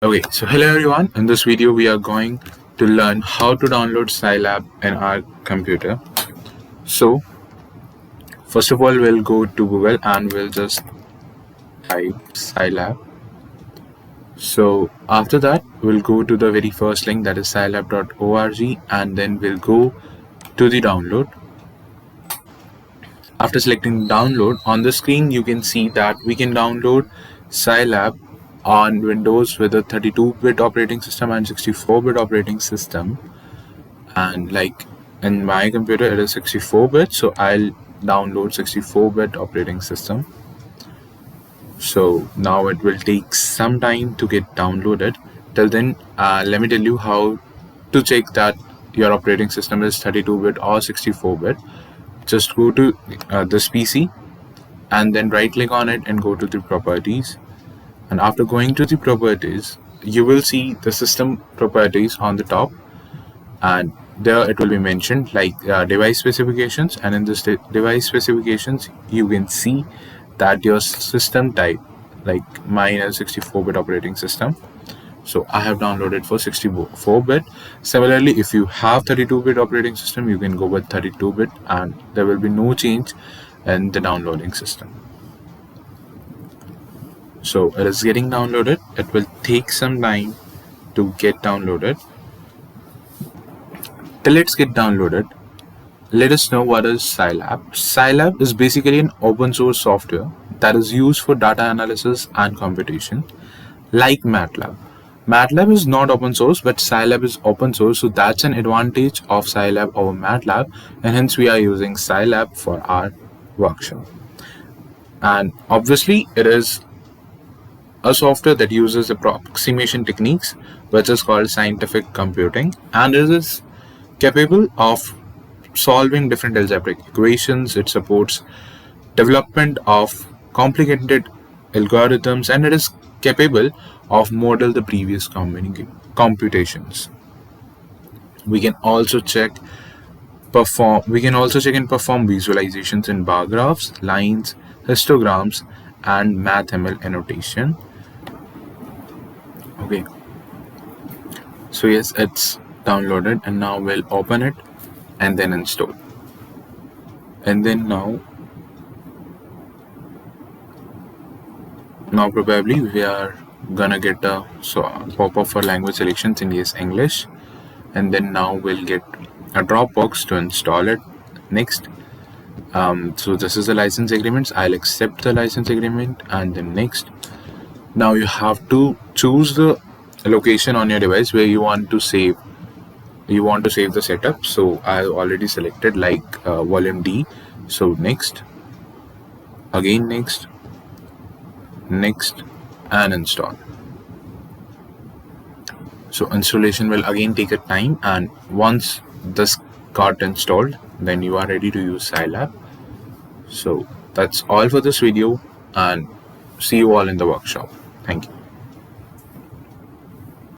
Okay, so hello everyone. In this video, we are going to learn how to download Scilab in our computer. So, first of all, we'll go to Google and we'll just type Scilab. So, after that, we'll go to the very first link, that is scilab.org, and then we'll go to the download. After selecting download, on the screen you can see that we can download Scilab on Windows with a 32-bit operating system and 64-bit operating system. And like in my computer it is 64-bit, so I'll download 64-bit operating system. So now it will take some time to get downloaded. Till then, let me tell you how to check that your operating system is 32-bit or 64-bit. Just go to this PC and then right click on it and go to the properties. And after going to the properties, you will see the system properties on the top, and there it will be mentioned like device specifications, and in this device specifications you can see that your system type, like mine is 64-bit operating system, so I have downloaded for 64-bit. Similarly, if you have 32-bit operating system, you can go with 32-bit and there will be no change in the downloading system. So it is getting downloaded. It will take some time to get downloaded. Till it's get downloaded, let us know what is Scilab. Scilab is basically an open source software that is used for data analysis and computation, like MATLAB. MATLAB is not open source, but Scilab is open source, so that's an advantage of Scilab over MATLAB, and hence we are using Scilab for our workshop. And obviously it is a software that uses approximation techniques, which is called scientific computing, and it is capable of solving different algebraic equations. It supports development of complicated algorithms, and it is capable of model the previous computations. We can also check and perform visualizations in bar graphs, lines, histograms, and MathML annotation. Okay, so yes, it's downloaded, and now we'll open it and then install. And then now probably we are gonna get a pop-up for language selections in English, and then now we'll get a drop box to install it. Next, so this is the license agreements. I'll accept the license agreement, and then next. Now you have to choose the location on your device where you want to save the setup. So I already selected like volume D. So next, again next, and install. So installation will again take a time, and once this got installed, then you are ready to use Scilab. So that's all for this video, and see you all in the workshop. Thank you.